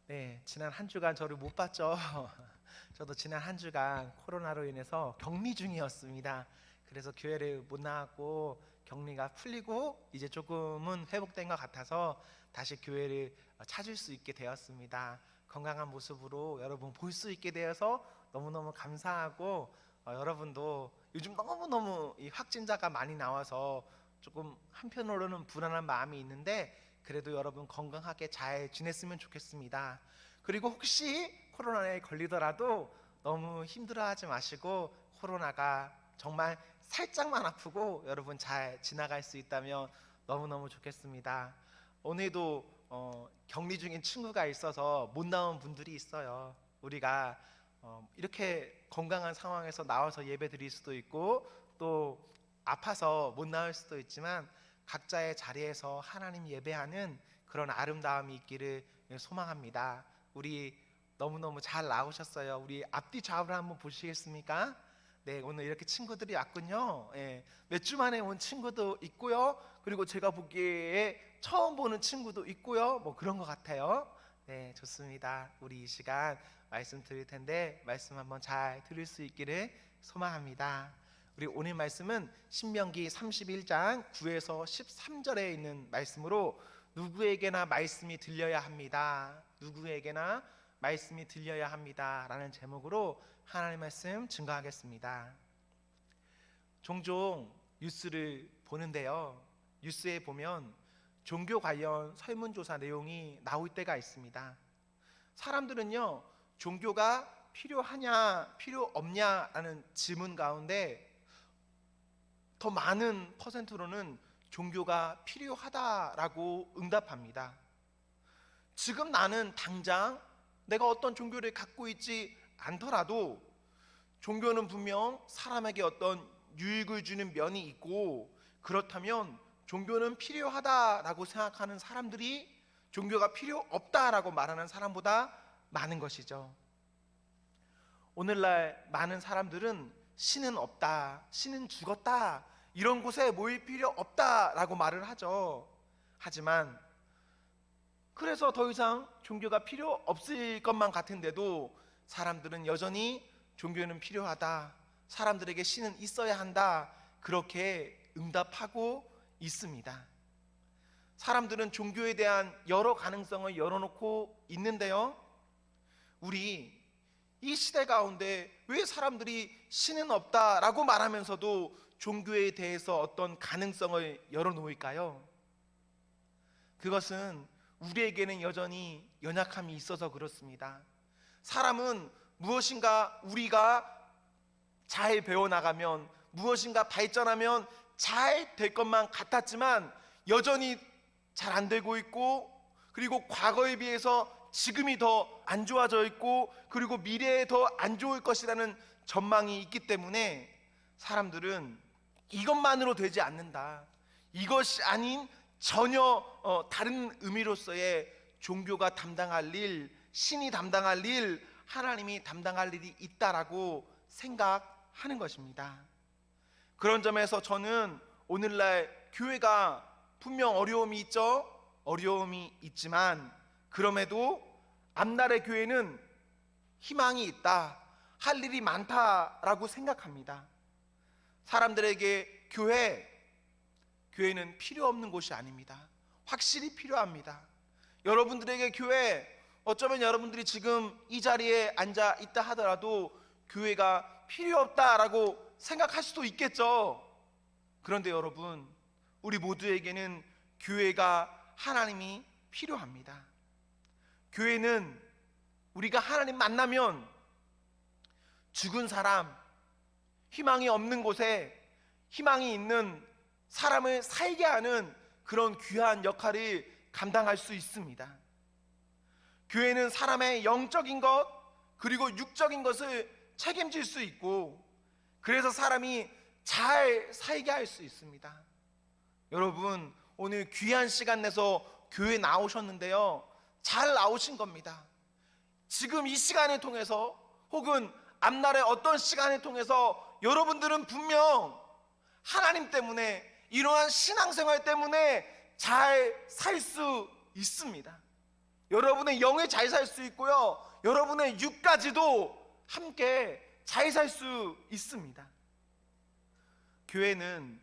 네, 지난 한 주간 저를 못 봤죠. 저도 지난 한 주간 코로나로 인해서 격리 중이었습니다. 그래서 교회를 못 나왔고 격리가 풀리고 이제 조금은 회복된 것 같아서 다시 교회를 찾을 수 있게 되었습니다. 건강한 모습으로 여러분 볼 수 있게 되어서 너무너무 감사하고 여러분도 요즘 너무너무 이 확진자가 많이 나와서 조금 한편으로는 불안한 마음이 있는데 그래도 여러분 건강하게 잘 지냈으면 좋겠습니다. 그리고 혹시 코로나에 걸리더라도 너무 힘들어하지 마시고 코로나가 정말 살짝만 아프고 여러분 잘 지나갈 수 있다면 너무너무 좋겠습니다. 오늘도 격리 중인 친구가 있어서 못 나온 분들이 있어요. 우리가 이렇게 건강한 상황에서 나와서 예배 드릴 수도 있고 또 아파서 못 나올 수도 있지만 각자의 자리에서 하나님 예배하는 그런 아름다움이 있기를 소망합니다. 우리 너무너무 잘 나오셨어요. 우리 앞뒤 좌우를 한번 보시겠습니까? 네, 오늘 이렇게 친구들이 왔군요. 몇 주 만에 온 친구도 있고요. 그리고 제가 보기에 처음 보는 친구도 있고요. 뭐 그런 것 같아요. 네, 좋습니다. 우리 이 시간 말씀 드릴 텐데 말씀 한번 잘 들을 수 있기를 소망합니다. 우리 오늘 말씀은 신명기 31장 9에서 13절에 있는 말씀으로 누구에게나 말씀이 들려야 합니다. 누구에게나 말씀이 들려야 합니다 라는 제목으로 하나님의 말씀 증거하겠습니다. 종종 뉴스를 보는데요, 뉴스에 보면 종교 관련 설문조사 내용이 나올 때가 있습니다. 사람들은요, 종교가 필요하냐 필요 없냐라는 질문 가운데 더 많은 퍼센트로는 종교가 필요하다라고 응답합니다. 지금 나는 당장 내가 어떤 종교를 갖고 있지 않더라도 종교는 분명 사람에게 어떤 유익을 주는 면이 있고, 그렇다면 종교는 필요하다라고 생각하는 사람들이 종교가 필요 없다라고 말하는 사람보다 많은 것이죠. 오늘날 많은 사람들은 신은 없다, 신은 죽었다, 이런 곳에 모일 필요 없다라고 말을 하죠. 하지만 그래서 더 이상 종교가 필요 없을 것만 같은데도 사람들은 여전히 종교는 필요하다, 사람들에게 신은 있어야 한다, 그렇게 응답하고 있습니다. 사람들은 종교에 대한 여러 가능성을 열어놓고 있는데요, 우리 이 시대 가운데 왜 사람들이 신은 없다라고 말하면서도 종교에 대해서 어떤 가능성을 열어놓을까요? 그것은 우리에게는 여전히 연약함이 있어서 그렇습니다. 사람은 무엇인가 우리가 잘 배워나가면, 무엇인가 발전하면 잘 될 것만 같았지만 여전히 잘 안 되고 있고, 그리고 과거에 비해서 지금이 더 안 좋아져 있고, 그리고 미래에 더 안 좋을 것이라는 전망이 있기 때문에 사람들은 이것만으로 되지 않는다, 이것이 아닌 전혀 다른 의미로서의 종교가 담당할 일, 신이 담당할 일, 하나님이 담당할 일이 있다라고 생각하는 것입니다. 그런 점에서 저는 오늘날 교회가 분명 어려움이 있죠. 어려움이 있지만 그럼에도 앞날의 교회는 희망이 있다, 할 일이 많다라고 생각합니다. 사람들에게 교회는 필요 없는 곳이 아닙니다. 확실히 필요합니다. 여러분들에게 교회, 어쩌면 여러분들이 지금 이 자리에 앉아 있다 하더라도 교회가 필요 없다라고 생각할 수도 있겠죠. 그런데 여러분, 우리 모두에게는 교회가, 하나님이 필요합니다. 교회는 우리가 하나님 만나면 죽은 사람, 희망이 없는 곳에 희망이 있는 사람을 살게 하는 그런 귀한 역할을 감당할 수 있습니다. 교회는 사람의 영적인 것, 그리고 육적인 것을 책임질 수 있고, 그래서 사람이 잘 살게 할 수 있습니다. 여러분, 오늘 귀한 시간 내서 교회 나오셨는데요, 잘 나오신 겁니다. 지금 이 시간을 통해서, 혹은 앞날의 어떤 시간을 통해서 여러분들은 분명 하나님 때문에, 이러한 신앙생활 때문에 잘 살 수 있습니다. 여러분의 영이 잘 살 수 있고요, 여러분의 육까지도 함께 잘 살 수 있습니다. 교회는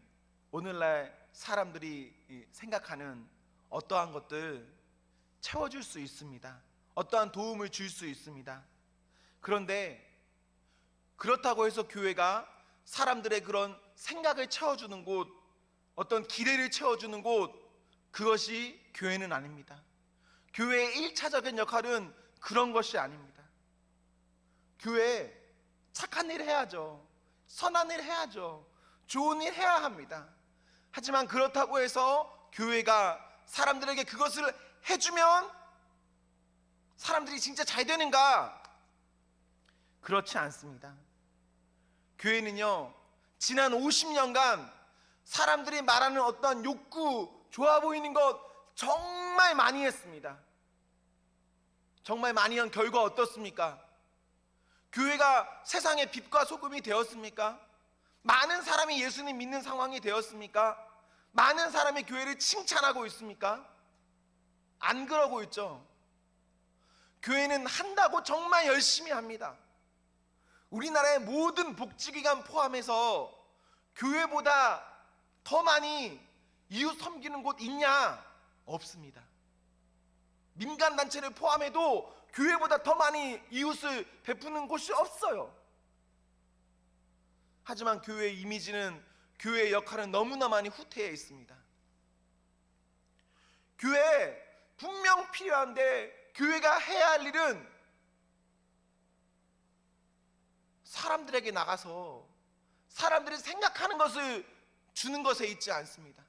오늘날 사람들이 생각하는 어떠한 것들 채워줄 수 있습니다. 어떠한 도움을 줄 수 있습니다. 그런데 그렇다고 해서 교회가 사람들의 그런 생각을 채워주는 곳, 어떤 기대를 채워주는 곳, 그것이 교회는 아닙니다. 교회의 1차적인 역할은 그런 것이 아닙니다. 교회 착한 일 해야죠. 선한 일 해야죠. 좋은 일 해야 합니다. 하지만 그렇다고 해서 교회가 사람들에게 그것을 해주면 사람들이 진짜 잘 되는가? 그렇지 않습니다. 교회는요, 지난 50년간 사람들이 말하는 어떤 욕구, 좋아 보이는 것 정말 많이 했습니다. 정말 많이 한 결과 어떻습니까? 교회가 세상의 빛과 소금이 되었습니까? 많은 사람이 예수님 믿는 상황이 되었습니까? 많은 사람이 교회를 칭찬하고 있습니까? 안 그러고 있죠. 교회는 한다고 정말 열심히 합니다. 우리나라의 모든 복지기관 포함해서 교회보다 더 많이 이웃 섬기는 곳 있냐? 없습니다. 민간단체를 포함해도 교회보다 더 많이 이웃을 베푸는 곳이 없어요. 하지만 교회의 이미지는, 교회의 역할은 너무나 많이 후퇴해 있습니다. 교회 분명 필요한데 교회가 해야 할 일은 사람들에게 나가서 사람들이 생각하는 것을 주는 것에 있지 않습니다.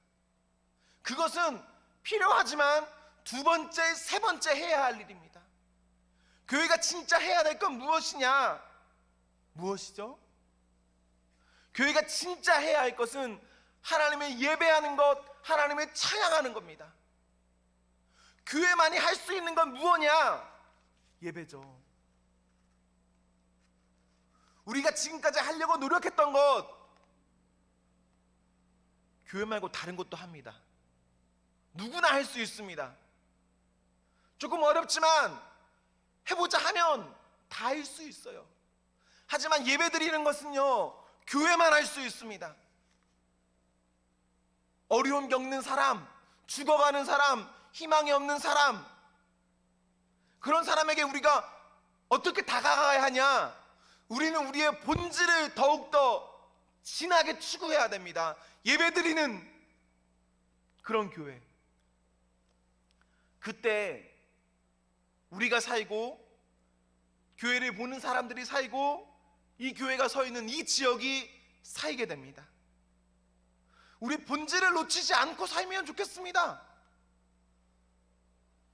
그것은 필요하지만 두 번째, 세 번째 해야 할 일입니다. 교회가 진짜 해야 될 건 무엇이냐? 무엇이죠? 교회가 진짜 해야 할 것은 하나님을 예배하는 것, 하나님을 찬양하는 겁니다. 교회만이 할 수 있는 건 무엇이냐? 예배죠. 우리가 지금까지 하려고 노력했던 것, 교회 말고 다른 것도 합니다. 누구나 할 수 있습니다. 조금 어렵지만 해보자 하면 다 할 수 있어요. 하지만 예배 드리는 것은요, 교회만 할 수 있습니다. 어려움 겪는 사람, 죽어가는 사람, 희망이 없는 사람, 그런 사람에게 우리가 어떻게 다가가야 하냐? 우리는 우리의 본질을 더욱더 진하게 추구해야 됩니다. 예배드리는 그런 교회. 그때 우리가 살고, 교회를 보는 사람들이 살고, 이 교회가 서 있는 이 지역이 살게 됩니다. 우리 본질을 놓치지 않고 살면 좋겠습니다.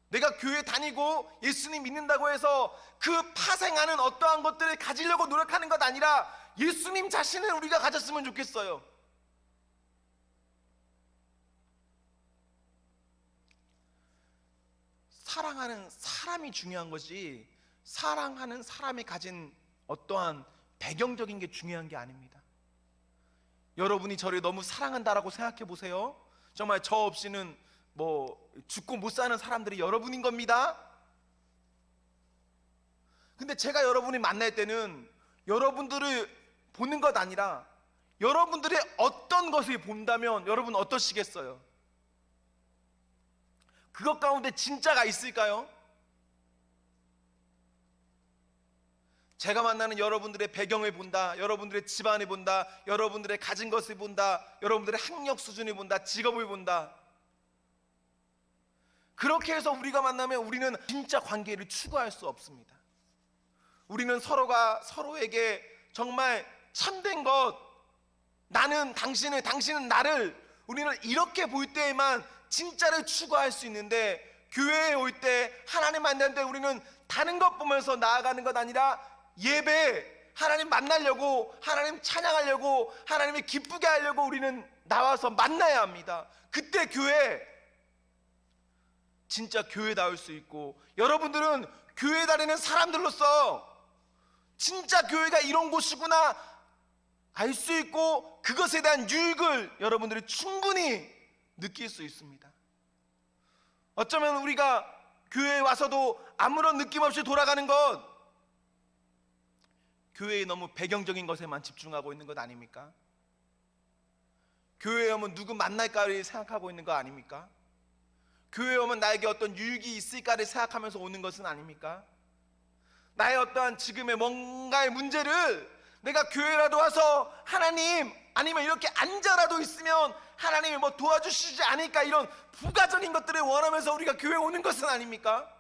내가 교회 다니고 예수님 믿는다고 해서 그 파생하는 어떠한 것들을 가지려고 노력하는 것 아니라 예수님 자신을 우리가 가졌으면 좋겠어요. 사랑하는 사람이 중요한 것이, 사랑하는 사람이 가진 어떠한 배경적인 게 중요한 게 아닙니다. 여러분이 저를 너무 사랑한다라고 생각해 보세요. 정말 저 없이는 죽고 못 사는 사람들이 여러분인 겁니다. 근데 제가 여러분이 만날 때는 여러분들을 보는 것 아니라 여러분들이 어떤 것을 본다면 여러분 어떠시겠어요? 그것 가운데 진짜가 있을까요? 제가 만나는 여러분들의 배경을 본다, 여러분들의 집안을 본다, 여러분들의 가진 것을 본다, 여러분들의 학력 수준을 본다, 직업을 본다. 그렇게 해서 우리가 만나면 우리는 진짜 관계를 추구할 수 없습니다. 우리는 서로가 서로에게 정말 참된 것, 나는 당신을, 당신은 나를, 우리는 이렇게 볼 때에만 진짜를 추구할 수 있는데, 교회에 올 때, 하나님 만날 때 우리는 다른 것 보면서 나아가는 것 아니라 예배, 하나님 만나려고, 하나님 찬양하려고, 하나님을 기쁘게 하려고 우리는 나와서 만나야 합니다. 그때 교회, 진짜 교회다울 수 있고, 여러분들은 교회 다니는 사람들로서 진짜 교회가 이런 곳이구나 알 수 있고, 그것에 대한 유익을 여러분들이 충분히 느낄 수 있습니다. 어쩌면 우리가 교회에 와서도 아무런 느낌 없이 돌아가는 것, 교회에 너무 배경적인 것에만 집중하고 있는 것 아닙니까? 교회에 오면 누구 만날까를 생각하고 있는 거 아닙니까? 교회에 오면 나에게 어떤 유익이 있을까를 생각하면서 오는 것은 아닙니까? 나의 어떠한 지금의 뭔가의 문제를 내가 교회라도 와서 하나님, 아니면 이렇게 앉아라도 있으면 하나님이 뭐 도와주시지 않을까, 이런 부가적인 것들을 원하면서 우리가 교회에 오는 것은 아닙니까?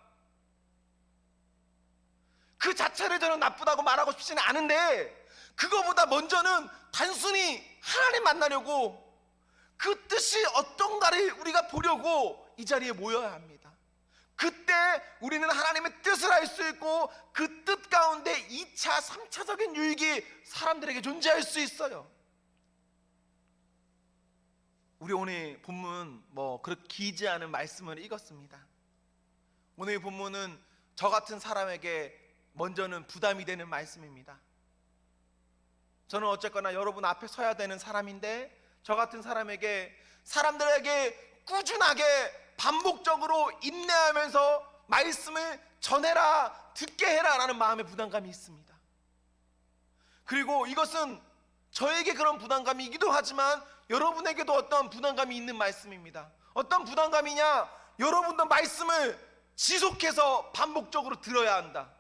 그 자체를 저는 나쁘다고 말하고 싶지는 않은데, 그거보다 먼저는 단순히 하나님 만나려고, 그 뜻이 어떤가를 우리가 보려고 이 자리에 모여야 합니다. 그때 우리는 하나님의 뜻을 알 수 있고, 그 뜻 가운데 2차, 3차적인 유익이 사람들에게 존재할 수 있어요. 우리 오늘 본문 그렇게 길지 않은 말씀을 읽었습니다. 오늘 본문은 저 같은 사람에게 먼저는 부담이 되는 말씀입니다. 저는 어쨌거나 여러분 앞에 서야 되는 사람인데, 저 같은 사람에게, 사람들에게 꾸준하게 반복적으로 인내하면서 말씀을 전해라, 듣게 해라 라는 마음의 부담감이 있습니다. 그리고 이것은 저에게 그런 부담감이기도 하지만 여러분에게도 어떤 부담감이 있는 말씀입니다. 어떤 부담감이냐? 여러분도 말씀을 지속해서 반복적으로 들어야 한다.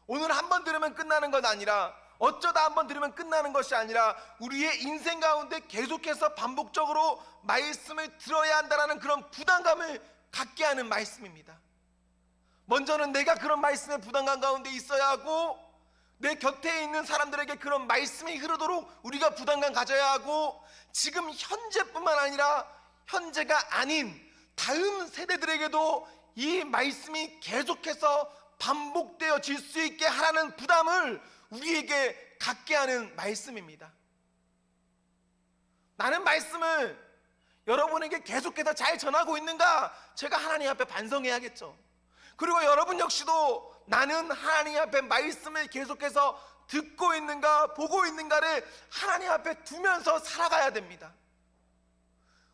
오늘 한 번 들으면 끝나는 것 아니라, 어쩌다 한 번 들으면 끝나는 것이 아니라, 우리의 인생 가운데 계속해서 반복적으로 말씀을 들어야 한다는 그런 부담감을 갖게 하는 말씀입니다. 먼저는 내가 그런 말씀의 부담감 가운데 있어야 하고, 내 곁에 있는 사람들에게 그런 말씀이 흐르도록 우리가 부담감 가져야 하고, 지금 현재뿐만 아니라 현재가 아닌 다음 세대들에게도 이 말씀이 계속해서 반복되어질 수 있게 하라는 부담을 우리에게 갖게 하는 말씀입니다. 나는 말씀을 여러분에게 계속해서 잘 전하고 있는가? 제가 하나님 앞에 반성해야겠죠. 그리고 여러분 역시도 나는 하나님 앞에 말씀을 계속해서 듣고 있는가, 보고 있는가를 하나님 앞에 두면서 살아가야 됩니다.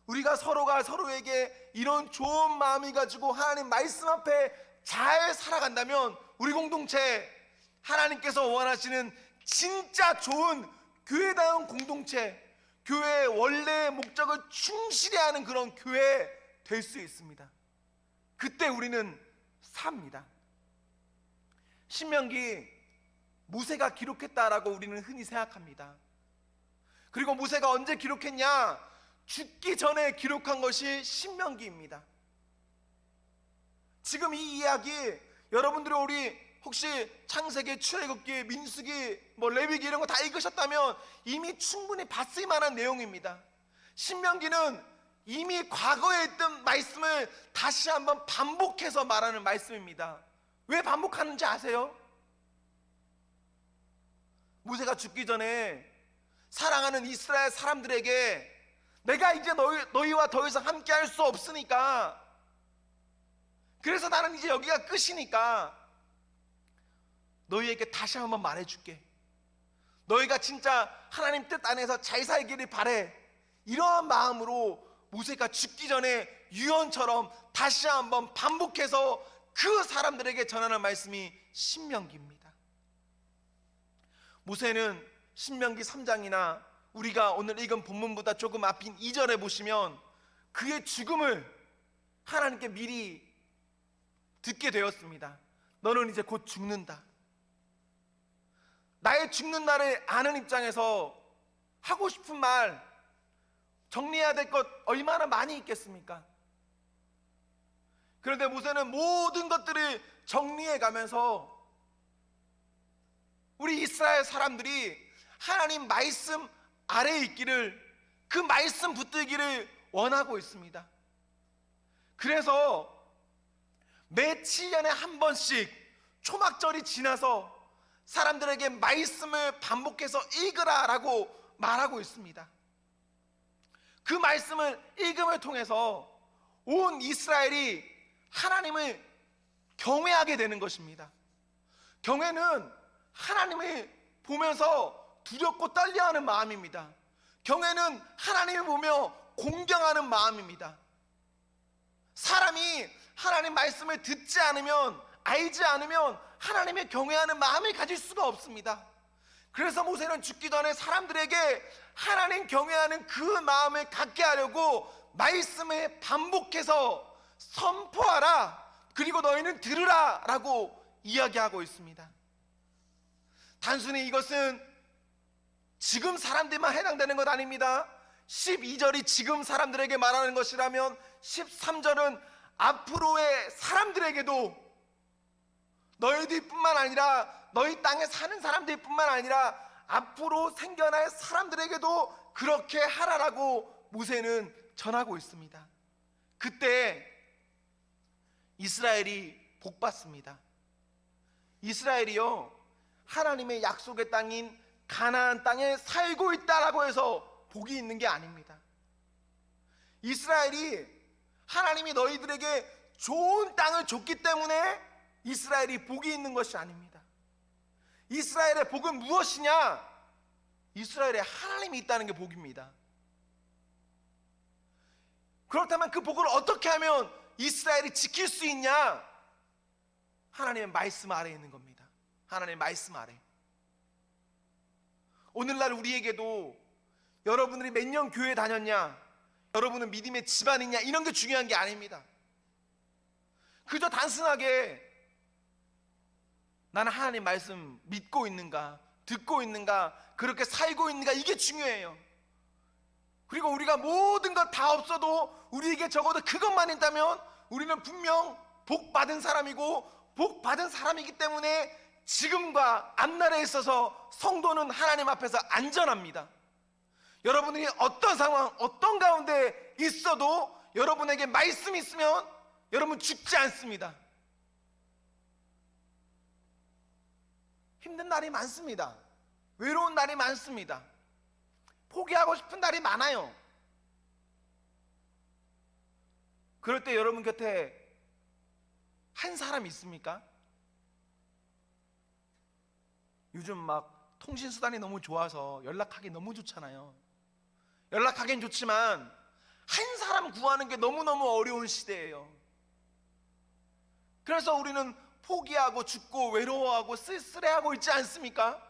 우리가 서로가 서로에게 이런 좋은 마음이 가지고 하나님 말씀 앞에 잘 살아간다면, 우리 공동체, 하나님께서 원하시는 진짜 좋은 교회다운 공동체, 교회의 원래의 목적을 충실히 하는 그런 교회 될 수 있습니다. 그때 우리는 삽니다. 신명기, 모세가 기록했다라고 우리는 흔히 생각합니다. 그리고 모세가 언제 기록했냐? 죽기 전에 기록한 것이 신명기입니다. 지금 이 이야기, 여러분들이 우리 혹시 창세기, 출애굽기, 민수기, 레위기 이런 거 다 읽으셨다면 이미 충분히 봤을 만한 내용입니다. 신명기는 이미 과거에 있던 말씀을 다시 한번 반복해서 말하는 말씀입니다. 왜 반복하는지 아세요? 모세가 죽기 전에 사랑하는 이스라엘 사람들에게, 내가 이제 너희와 더 이상 함께 할 수 없으니까, 그래서 나는 이제 여기가 끝이니까 너희에게 다시 한번 말해줄게. 너희가 진짜 하나님 뜻 안에서 잘 살기를 바래. 이러한 마음으로 모세가 죽기 전에 유언처럼 다시 한번 반복해서 그 사람들에게 전하는 말씀이 신명기입니다. 모세는 신명기 3장이나 우리가 오늘 읽은 본문보다 조금 앞인 2절에 보시면 그의 죽음을 하나님께 미리 듣게 되었습니다. 너는 이제 곧 죽는다. 나의 죽는 날을 아는 입장에서 하고 싶은 말, 정리해야 될 것 얼마나 많이 있겠습니까? 그런데 모세는 모든 것들을 정리해 가면서 우리 이스라엘 사람들이 하나님 말씀 아래에 있기를, 그 말씀 붙들기를 원하고 있습니다. 그래서 매 7년에 한 번씩 초막절이 지나서 사람들에게 말씀을 반복해서 읽으라라고 말하고 있습니다. 그 말씀을 읽음을 통해서 온 이스라엘이 하나님을 경외하게 되는 것입니다. 경외는 하나님을 보면서 두렵고 떨려하는 마음입니다. 경외는 하나님을 보며 공경하는 마음입니다. 사람이 하나님 말씀을 듣지 않으면, 알지 않으면 하나님의 경외하는 마음을 가질 수가 없습니다. 그래서 모세는 죽기 전에 사람들에게 하나님 경외하는 그 마음을 갖게 하려고 말씀을 반복해서 선포하라, 그리고 너희는 들으라 라고 이야기하고 있습니다. 단순히 이것은 지금 사람들만 해당되는 것 아닙니다. 12절이 지금 사람들에게 말하는 것이라면 13절은 앞으로의 사람들에게도, 너희들뿐만 아니라 너희 땅에 사는 사람들뿐만 아니라 앞으로 생겨날 사람들에게도 그렇게 하라라고 모세는 전하고 있습니다. 그때 이스라엘이 복받습니다. 이스라엘이요, 하나님의 약속의 땅인 가나안 땅에 살고 있다라고 해서 복이 있는 게 아닙니다. 이스라엘이 하나님이 너희들에게 좋은 땅을 줬기 때문에 이스라엘이 복이 있는 것이 아닙니다. 이스라엘의 복은 무엇이냐? 이스라엘에 하나님이 있다는 게 복입니다. 그렇다면 그 복을 어떻게 하면 이스라엘이 지킬 수 있냐? 하나님의 말씀 아래에 있는 겁니다. 하나님의 말씀 아래. 오늘날 우리에게도 여러분들이 몇 년 교회 다녔냐, 여러분은 믿음의 집안이냐, 이런 게 중요한 게 아닙니다. 그저 단순하게 나는 하나님 말씀 믿고 있는가, 듣고 있는가, 그렇게 살고 있는가, 이게 중요해요. 그리고 우리가 모든 것 다 없어도 우리에게 적어도 그것만 있다면 우리는 분명 복 받은 사람이고, 복 받은 사람이기 때문에 지금과 앞날에 있어서 성도는 하나님 앞에서 안전합니다. 여러분이 어떤 상황, 어떤 가운데 있어도 여러분에게 말씀이 있으면 여러분 죽지 않습니다. 힘든 날이 많습니다. 외로운 날이 많습니다. 포기하고 싶은 날이 많아요. 그럴 때 여러분 곁에 한 사람 있습니까? 요즘 막 통신수단이 너무 좋아서 연락하기 너무 좋잖아요. 연락하기는 좋지만 한 사람 구하는 게 너무너무 어려운 시대예요. 그래서 우리는 포기하고 죽고 외로워하고 쓸쓸해하고 있지 않습니까?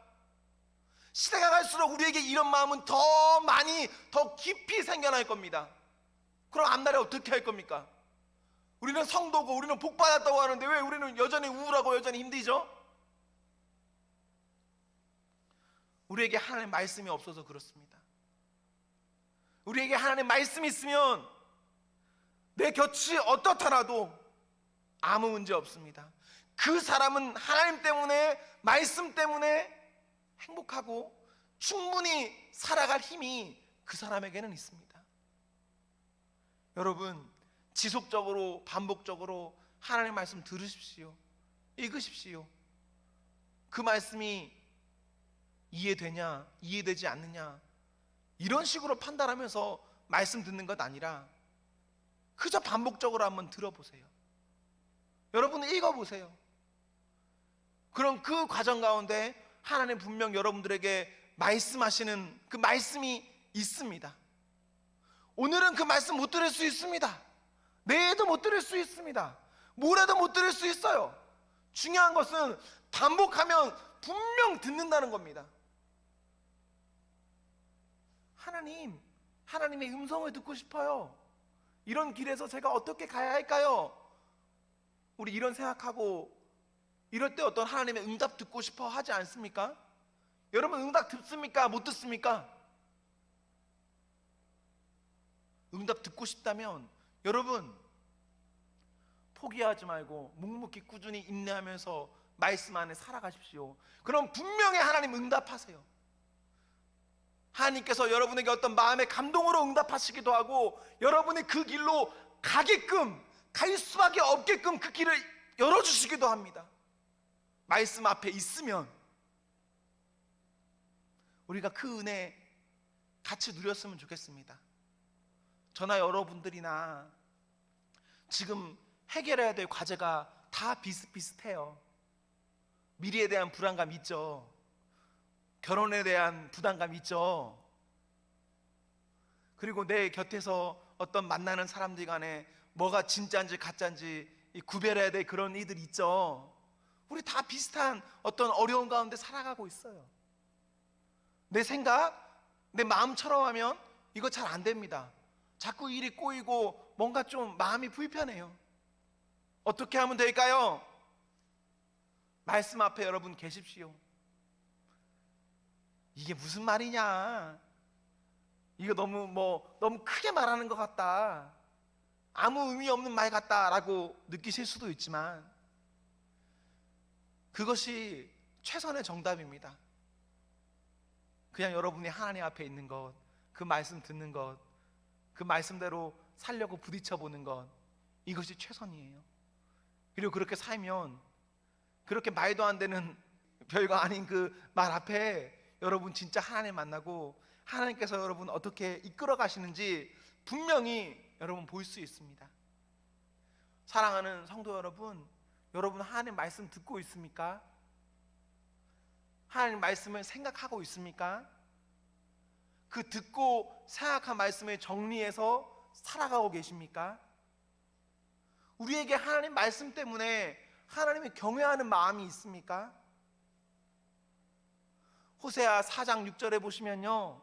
시대가 갈수록 우리에게 이런 마음은 더 많이, 더 깊이 생겨날 겁니다. 그럼 앞날에 어떻게 할 겁니까? 우리는 성도고 우리는 복받았다고 하는데 왜 우리는 여전히 우울하고 여전히 힘들죠? 우리에게 하나님의 말씀이 없어서 그렇습니다. 우리에게 하나님의 말씀이 있으면 내 곁이 어떻더라도 아무 문제 없습니다. 그 사람은 하나님 때문에, 말씀 때문에 행복하고 충분히 살아갈 힘이 그 사람에게는 있습니다. 여러분, 지속적으로 반복적으로 하나님의 말씀 들으십시오. 읽으십시오. 그 말씀이 이해되냐, 이해되지 않느냐, 이런 식으로 판단하면서 말씀 듣는 것 아니라 그저 반복적으로 한번 들어보세요. 여러분은 읽어보세요. 그럼 그 과정 가운데 하나님 분명 여러분들에게 말씀하시는 그 말씀이 있습니다. 오늘은 그 말씀 못 들을 수 있습니다. 내일도 못 들을 수 있습니다. 모레도 못 들을 수 있어요. 중요한 것은 반복하면 분명 듣는다는 겁니다. 하나님의 음성을 듣고 싶어요. 이런 길에서 제가 어떻게 가야 할까요? 우리 이런 생각하고 이럴 때 어떤 하나님의 응답 듣고 싶어 하지 않습니까? 여러분 응답 듣습니까? 못 듣습니까? 응답 듣고 싶다면 여러분 포기하지 말고 묵묵히 꾸준히 인내하면서 말씀 안에 살아가십시오. 그럼 분명히 하나님 응답하세요. 하나님께서 여러분에게 어떤 마음의 감동으로 응답하시기도 하고 여러분이 그 길로 가게끔, 갈 수밖에 없게끔 그 길을 열어주시기도 합니다. 말씀 앞에 있으면 우리가 그 은혜 같이 누렸으면 좋겠습니다. 저나 여러분들이나 지금 해결해야 될 과제가 다 비슷비슷해요. 미래에 대한 불안감 있죠. 결혼에 대한 부담감 있죠. 그리고 내 곁에서 어떤 만나는 사람들 간에 뭐가 진짜인지 가짜인지 이 구별해야 될 그런 이들 있죠. 우리 다 비슷한 어떤 어려운 가운데 살아가고 있어요. 내 생각, 내 마음처럼 하면 이거 잘 안 됩니다. 자꾸 일이 꼬이고 뭔가 좀 마음이 불편해요. 어떻게 하면 될까요? 말씀 앞에 여러분 계십시오. 이게 무슨 말이냐? 이거 너무 크게 말하는 것 같다. 아무 의미 없는 말 같다라고 느끼실 수도 있지만 그것이 최선의 정답입니다. 그냥 여러분이 하나님 앞에 있는 것, 그 말씀 듣는 것, 그 말씀대로 살려고 부딪혀 보는 것, 이것이 최선이에요. 그리고 그렇게 살면 그렇게 말도 안 되는 별거 아닌 그 말 앞에 여러분 진짜 하나님 만나고 하나님께서 여러분 어떻게 이끌어 가시는지 분명히 여러분 볼 수 있습니다. 사랑하는 성도 여러분, 여러분 하나님 말씀 듣고 있습니까? 하나님 말씀을 생각하고 있습니까? 그 듣고 생각한 말씀을 정리해서 살아가고 계십니까? 우리에게 하나님 말씀 때문에 하나님을 경외하는 마음이 있습니까? 호세아 4장 6절에 보시면요,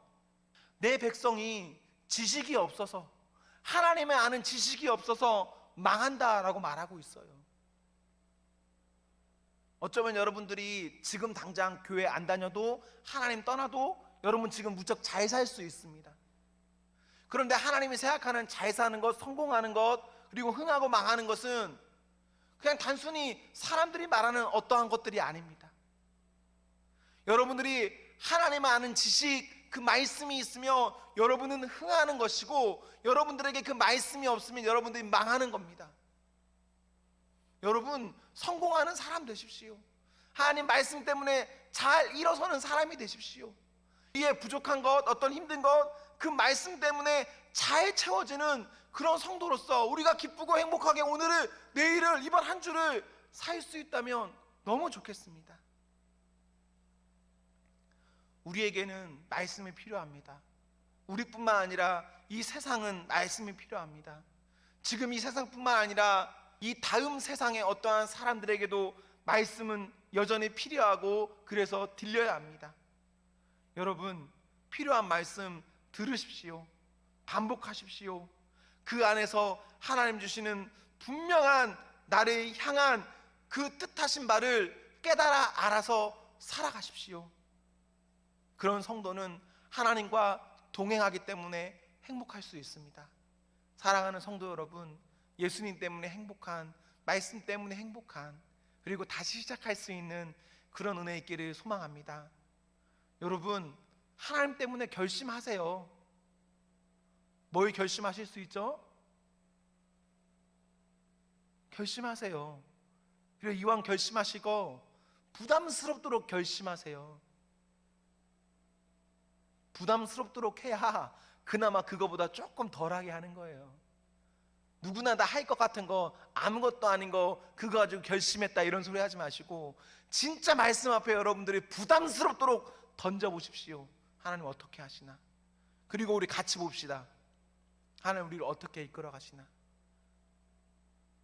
내 백성이 지식이 없어서, 하나님을 아는 지식이 없어서 망한다라고 말하고 있어요. 어쩌면 여러분들이 지금 당장 교회 안 다녀도, 하나님 떠나도 여러분 지금 무척 잘 살 수 있습니다. 그런데 하나님이 생각하는 잘 사는 것, 성공하는 것, 그리고 흥하고 망하는 것은 그냥 단순히 사람들이 말하는 어떠한 것들이 아닙니다. 여러분들이 하나님을 아는 지식, 그 말씀이 있으며 여러분은 흥하는 것이고, 여러분들에게 그 말씀이 없으면 여러분들이 망하는 겁니다. 여러분 성공하는 사람 되십시오. 하나님 말씀 때문에 잘 일어서는 사람이 되십시오. 이에 부족한 것, 어떤 힘든 것, 그 말씀 때문에 잘 채워지는 그런 성도로서 우리가 기쁘고 행복하게 오늘을, 내일을, 이번 한 주를 살 수 있다면 너무 좋겠습니다. 우리에게는 말씀이 필요합니다. 우리뿐만 아니라 이 세상은 말씀이 필요합니다. 지금 이 세상뿐만 아니라 이 다음 세상의 어떠한 사람들에게도 말씀은 여전히 필요하고, 그래서 들려야 합니다. 여러분 필요한 말씀 들으십시오. 반복하십시오. 그 안에서 하나님 주시는 분명한 나를 향한 그 뜻하신 바를 깨달아 알아서 살아가십시오. 그런 성도는 하나님과 동행하기 때문에 행복할 수 있습니다. 사랑하는 성도 여러분, 예수님 때문에 행복한, 말씀 때문에 행복한, 그리고 다시 시작할 수 있는 그런 은혜 있기를 소망합니다. 여러분 하나님 때문에 결심하세요. 뭘 결심하실 수 있죠? 결심하세요. 그리고 이왕 결심하시고 부담스럽도록 결심하세요. 부담스럽도록 해야 그나마 그거보다 조금 덜하게 하는 거예요. 누구나 다 할 것 같은 거, 아무것도 아닌 거 그거 가지고 결심했다 이런 소리 하지 마시고 진짜 말씀 앞에 여러분들이 부담스럽도록 던져보십시오. 하나님 어떻게 하시나? 그리고 우리 같이 봅시다. 하나님 우리를 어떻게 이끌어 가시나?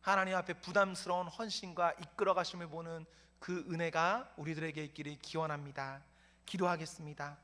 하나님 앞에 부담스러운 헌신과 이끌어 가심을 보는 그 은혜가 우리들에게 있기를 기원합니다. 기도하겠습니다.